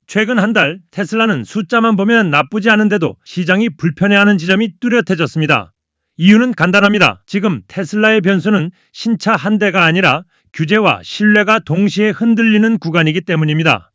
최근 한 달 테슬라는 숫자만 보면 나쁘지 않은데도 시장이 불편해하는 지점이 뚜렷해졌습니다. 이유는 간단합니다. 지금 테슬라의 변수는 신차 한 대가 아니라 규제와 신뢰가 동시에 흔들리는 구간이기 때문입니다.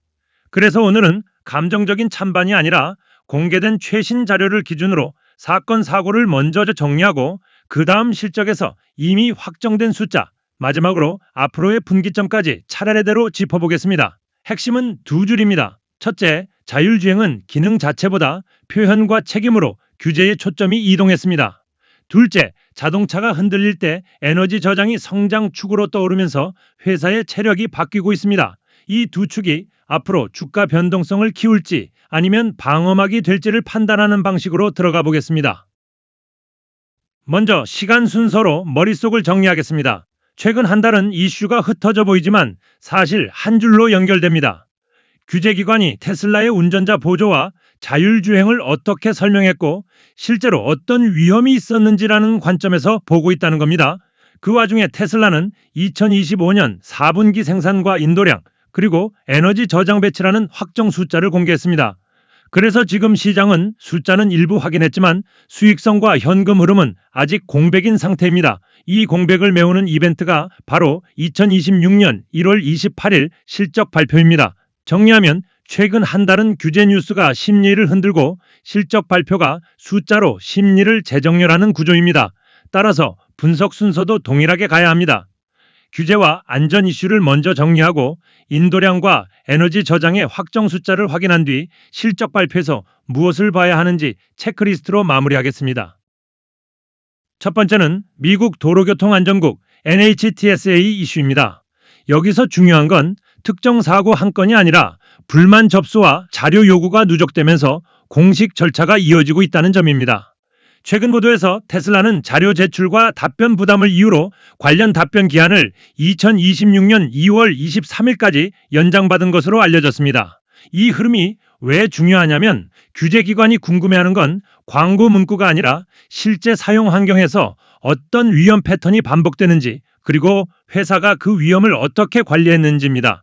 그래서 오늘은 감정적인 찬반이 아니라 공개된 최신 자료를 기준으로 사건 사고를 먼저 정리하고 그 다음 실적에서 이미 확정된 숫자, 마지막으로 앞으로의 분기점까지 차례대로 짚어보겠습니다. 핵심은 두 줄입니다. 첫째, 자율주행은 기능 자체보다 표현과 책임으로 규제의 초점이 이동했습니다. 둘째, 자동차가 흔들릴 때 에너지 저장이 성장 축으로 떠오르면서 회사의 체력이 바뀌고 있습니다. 이 두 축이 앞으로 주가 변동성을 키울지 아니면 방어막이 될지를 판단하는 방식으로 들어가 보겠습니다. 먼저 시간 순서로 머릿속을 정리하겠습니다. 최근 한 달은 이슈가 흩어져 보이지만 사실 한 줄로 연결됩니다. 규제기관이 테슬라의 운전자 보조와 자율주행을 어떻게 설명했고 실제로 어떤 위험이 있었는지라는 관점에서 보고 있다는 겁니다. 그 와중에 테슬라는 2025년 4분기 생산과 인도량 그리고 에너지 저장 배치라는 확정 숫자를 공개했습니다. 그래서 지금 시장은 숫자는 일부 확인했지만 수익성과 현금 흐름은 아직 공백인 상태입니다. 이 공백을 메우는 이벤트가 바로 2026년 1월 28일 실적 발표입니다. 정리하면 최근 한 달은 규제 뉴스가 심리를 흔들고 실적 발표가 숫자로 심리를 재정렬하는 구조입니다. 따라서 분석 순서도 동일하게 가야 합니다. 규제와 안전 이슈를 먼저 정리하고 인도량과 에너지 저장의 확정 숫자를 확인한 뒤 실적 발표에서 무엇을 봐야 하는지 체크리스트로 마무리하겠습니다. 첫 번째는 미국 도로교통안전국 NHTSA 이슈입니다. 여기서 중요한 건 특정 사고 한 건이 아니라 불만 접수와 자료 요구가 누적되면서 공식 절차가 이어지고 있다는 점입니다. 최근 보도에서 테슬라는 자료 제출과 답변 부담을 이유로 관련 답변 기한을 2026년 2월 23일까지 연장받은 것으로 알려졌습니다. 이 흐름이 왜 중요하냐면 규제기관이 궁금해하는 건 광고 문구가 아니라 실제 사용 환경에서 어떤 위험 패턴이 반복되는지 그리고 회사가 그 위험을 어떻게 관리했는지입니다.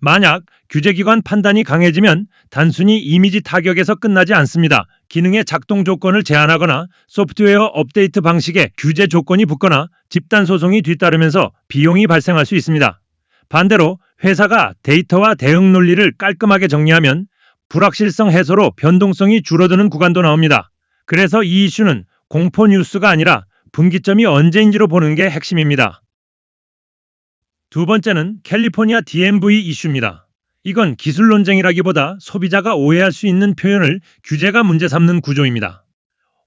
만약 규제기관 판단이 강해지면 단순히 이미지 타격에서 끝나지 않습니다. 기능의 작동 조건을 제한하거나 소프트웨어 업데이트 방식에 규제 조건이 붙거나 집단 소송이 뒤따르면서 비용이 발생할 수 있습니다. 반대로 회사가 데이터와 대응 논리를 깔끔하게 정리하면 불확실성 해소로 변동성이 줄어드는 구간도 나옵니다. 그래서 이 이슈는 공포 뉴스가 아니라 분기점이 언제인지로 보는 게 핵심입니다. 두 번째는 캘리포니아 DMV 이슈입니다. 이건 기술 논쟁이라기보다 소비자가 오해할 수 있는 표현을 규제가 문제 삼는 구조입니다.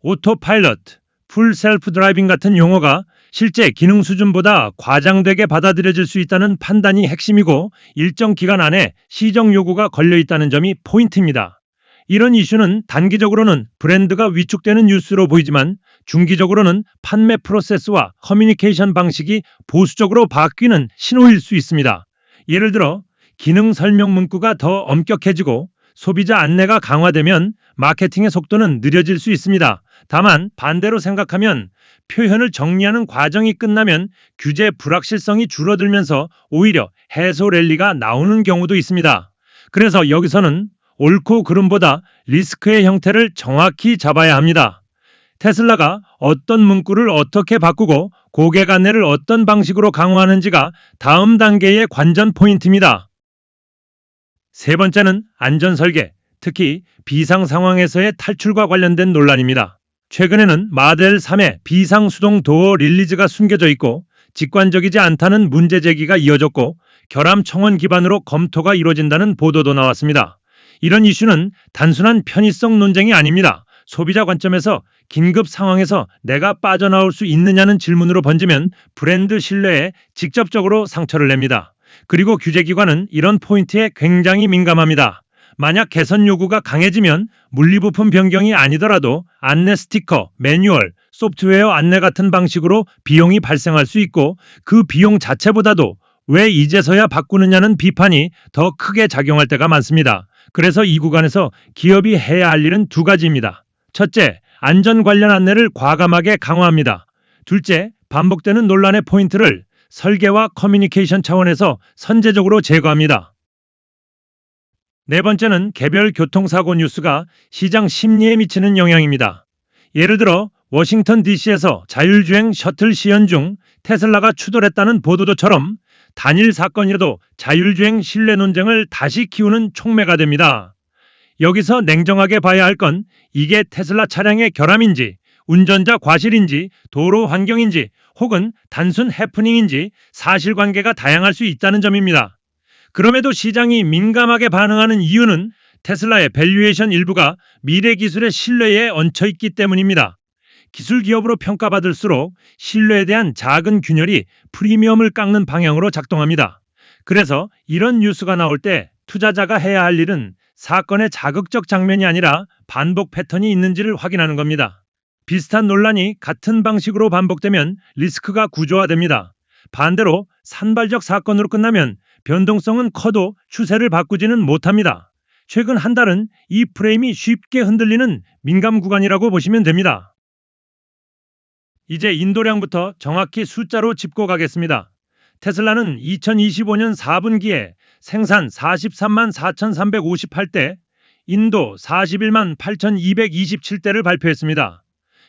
오토파일럿, 풀 셀프 드라이빙 같은 용어가 실제 기능 수준보다 과장되게 받아들여질 수 있다는 판단이 핵심이고 일정 기간 안에 시정 요구가 걸려 있다는 점이 포인트입니다. 이런 이슈는 단기적으로는 브랜드가 위축되는 뉴스로 보이지만 중기적으로는 판매 프로세스와 커뮤니케이션 방식이 보수적으로 바뀌는 신호일 수 있습니다. 예를 들어 기능 설명 문구가 더 엄격해지고 소비자 안내가 강화되면 마케팅의 속도는 느려질 수 있습니다. 다만 반대로 생각하면 표현을 정리하는 과정이 끝나면 규제 불확실성이 줄어들면서 오히려 해소 랠리가 나오는 경우도 있습니다. 그래서 여기서는 옳고 그름보다 리스크의 형태를 정확히 잡아야 합니다. 테슬라가 어떤 문구를 어떻게 바꾸고 고객 안내를 어떤 방식으로 강화하는지가 다음 단계의 관전 포인트입니다. 세 번째는 안전 설계, 특히 비상 상황에서의 탈출과 관련된 논란입니다. 최근에는 마델 3의 비상 수동 도어 릴리즈가 숨겨져 있고 직관적이지 않다는 문제 제기가 이어졌고 결함 청원 기반으로 검토가 이루어진다는 보도도 나왔습니다. 이런 이슈는 단순한 편의성 논쟁이 아닙니다. 소비자 관점에서 긴급 상황에서 내가 빠져나올 수 있느냐는 질문으로 번지면 브랜드 신뢰에 직접적으로 상처를 냅니다. 그리고 규제기관은 이런 포인트에 굉장히 민감합니다. 만약 개선 요구가 강해지면 물리부품 변경이 아니더라도 안내 스티커, 매뉴얼, 소프트웨어 안내 같은 방식으로 비용이 발생할 수 있고 그 비용 자체보다도 왜 이제서야 바꾸느냐는 비판이 더 크게 작용할 때가 많습니다. 그래서 이 구간에서 기업이 해야 할 일은 두 가지입니다. 첫째, 안전 관련 안내를 과감하게 강화합니다. 둘째, 반복되는 논란의 포인트를 설계와 커뮤니케이션 차원에서 선제적으로 제거합니다. 네 번째는 개별 교통사고 뉴스가 시장 심리에 미치는 영향입니다. 예를 들어 워싱턴 DC에서 자율주행 셔틀 시연 중 테슬라가 추돌했다는 보도처럼 단일 사건이라도 자율주행 신뢰 논쟁을 다시 키우는 촉매가 됩니다. 여기서 냉정하게 봐야 할 건 이게 테슬라 차량의 결함인지, 운전자 과실인지, 도로 환경인지, 혹은 단순 해프닝인지 사실관계가 다양할 수 있다는 점입니다. 그럼에도 시장이 민감하게 반응하는 이유는 테슬라의 밸류에이션 일부가 미래 기술의 신뢰에 얹혀 있기 때문입니다. 기술 기업으로 평가받을수록 신뢰에 대한 작은 균열이 프리미엄을 깎는 방향으로 작동합니다. 그래서 이런 뉴스가 나올 때 투자자가 해야 할 일은 사건의 자극적 장면이 아니라 반복 패턴이 있는지를 확인하는 겁니다. 비슷한 논란이 같은 방식으로 반복되면 리스크가 구조화됩니다. 반대로 산발적 사건으로 끝나면 변동성은 커도 추세를 바꾸지는 못합니다. 최근 한 달은 이 프레임이 쉽게 흔들리는 민감 구간이라고 보시면 됩니다. 이제 인도량부터 정확히 숫자로 짚고 가겠습니다. 테슬라는 2025년 4분기에 생산 43만 4,358대, 인도 41만 8,227대를 발표했습니다.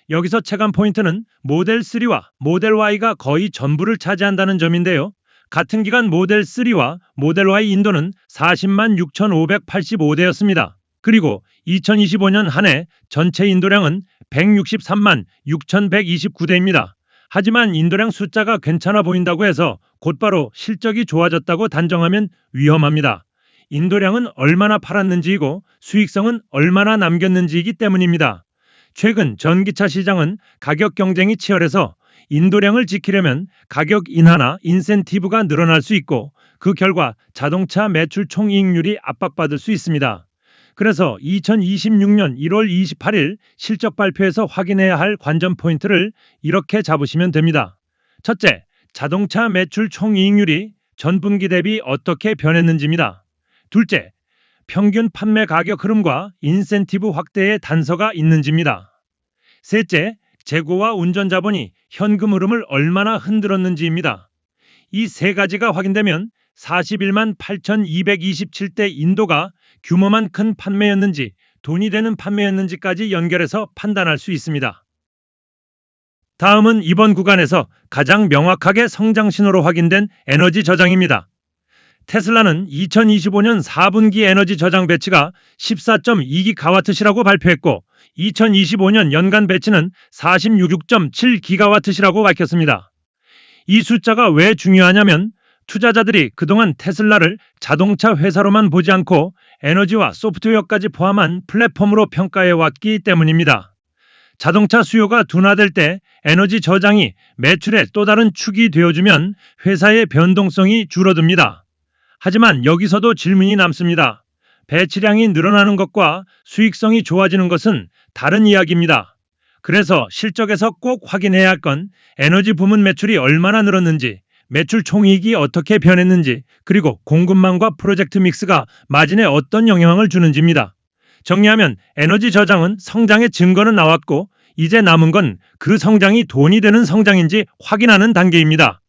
여기서 체감 포인트는 모델 3와 모델 Y가 거의 전부를 차지한다는 점인데요. 같은 기간 모델 3와 모델 Y 인도는 40만 6,585대였습니다. 그리고 2025년 한 해 전체 인도량은 163만 6,129대입니다. 하지만 인도량 숫자가 괜찮아 보인다고 해서 곧바로 실적이 좋아졌다고 단정하면 위험합니다. 인도량은 얼마나 팔았는지이고 수익성은 얼마나 남겼는지이기 때문입니다. 최근 전기차 시장은 가격 경쟁이 치열해서 인도량을 지키려면 가격 인하나 인센티브가 늘어날 수 있고 그 결과 자동차 매출 총이익률이 압박받을 수 있습니다. 그래서 2026년 1월 28일 실적 발표에서 확인해야 할 관전 포인트를 이렇게 잡으시면 됩니다. 첫째, 자동차 매출 총이익률이 전분기 대비 어떻게 변했는지입니다. 둘째, 평균 판매 가격 흐름과 인센티브 확대의 단서가 있는지입니다. 셋째, 재고와 운전 자본이 현금 흐름을 얼마나 흔들었는지입니다. 이 세 가지가 확인되면 41만 8,227대 인도가 규모만 큰 판매였는지 돈이 되는 판매였는지까지 연결해서 판단할 수 있습니다. 다음은 이번 구간에서 가장 명확하게 성장 신호로 확인된 에너지 저장입니다. 테슬라는 2025년 4분기 에너지 저장 배치가 14.2기가와트시라고 발표했고 2025년 연간 배치는 46.7기가와트시라고 밝혔습니다. 이 숫자가 왜 중요하냐면 투자자들이 그동안 테슬라를 자동차 회사로만 보지 않고 에너지와 소프트웨어까지 포함한 플랫폼으로 평가해왔기 때문입니다. 자동차 수요가 둔화될 때 에너지 저장이 매출의 또 다른 축이 되어주면 회사의 변동성이 줄어듭니다. 하지만 여기서도 질문이 남습니다. 배치량이 늘어나는 것과 수익성이 좋아지는 것은 다른 이야기입니다. 그래서 실적에서 꼭 확인해야 할 건 에너지 부문 매출이 얼마나 늘었는지, 매출 총이익이 어떻게 변했는지, 그리고 공급망과 프로젝트 믹스가 마진에 어떤 영향을 주는지입니다. 정리하면 에너지 저장은 성장의 증거는 나왔고 이제 남은 건 그 성장이 돈이 되는 성장인지 확인하는 단계입니다.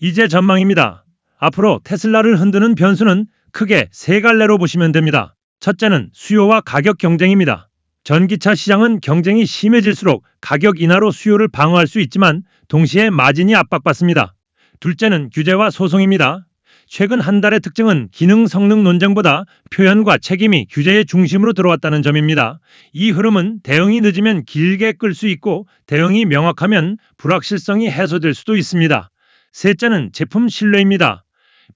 이제 전망입니다. 앞으로 테슬라를 흔드는 변수는 크게 세 갈래로 보시면 됩니다. 첫째는 수요와 가격 경쟁입니다. 전기차 시장은 경쟁이 심해질수록 가격 인하로 수요를 방어할 수 있지만 동시에 마진이 압박받습니다. 둘째는 규제와 소송입니다. 최근 한 달의 특징은 기능 성능 논쟁보다 표현과 책임이 규제의 중심으로 들어왔다는 점입니다. 이 흐름은 대응이 늦으면 길게 끌 수 있고 대응이 명확하면 불확실성이 해소될 수도 있습니다. 셋째는 제품 신뢰입니다.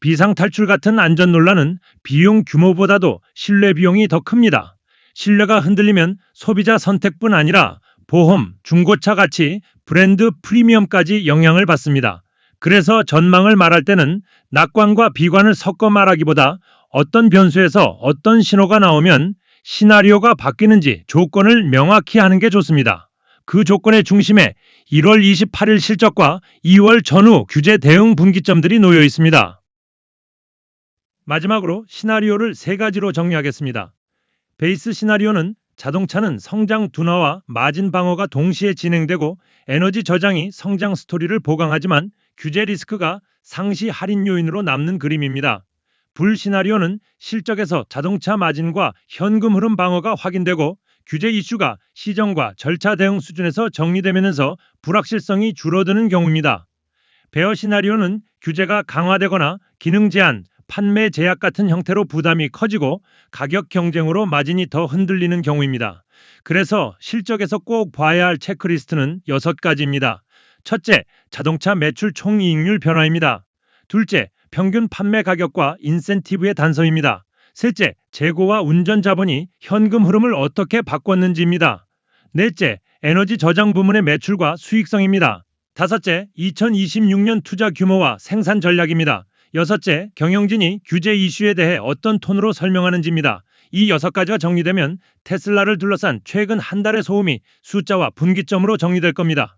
비상 탈출 같은 안전 논란은 비용 규모보다도 신뢰 비용이 더 큽니다. 신뢰가 흔들리면 소비자 선택뿐 아니라 보험, 중고차 같이 브랜드 프리미엄까지 영향을 받습니다. 그래서 전망을 말할 때는 낙관과 비관을 섞어 말하기보다 어떤 변수에서 어떤 신호가 나오면 시나리오가 바뀌는지 조건을 명확히 하는 게 좋습니다. 그 조건의 중심에 1월 28일 실적과 2월 전후 규제 대응 분기점들이 놓여 있습니다. 마지막으로 시나리오를 세 가지로 정리하겠습니다. 베이스 시나리오는 자동차는 성장 둔화와 마진 방어가 동시에 진행되고 에너지 저장이 성장 스토리를 보강하지만 규제 리스크가 상시 할인 요인으로 남는 그림입니다. 불 시나리오는 실적에서 자동차 마진과 현금 흐름 방어가 확인되고 규제 이슈가 시정과 절차 대응 수준에서 정리되면서 불확실성이 줄어드는 경우입니다. 베어 시나리오는 규제가 강화되거나 기능 제한, 판매 제약 같은 형태로 부담이 커지고 가격 경쟁으로 마진이 더 흔들리는 경우입니다. 그래서 실적에서 꼭 봐야 할 체크리스트는 6가지입니다. 첫째, 자동차 매출 총이익률 변화입니다. 둘째, 평균 판매 가격과 인센티브의 단서입니다. 셋째, 재고와 운전 자본이 현금 흐름을 어떻게 바꿨는지입니다. 넷째, 에너지 저장 부문의 매출과 수익성입니다. 다섯째, 2026년 투자 규모와 생산 전략입니다. 여섯째, 경영진이 규제 이슈에 대해 어떤 톤으로 설명하는지입니다. 이 6가지가 정리되면 테슬라를 둘러싼 최근 한 달의 소음이 숫자와 분기점으로 정리될 겁니다.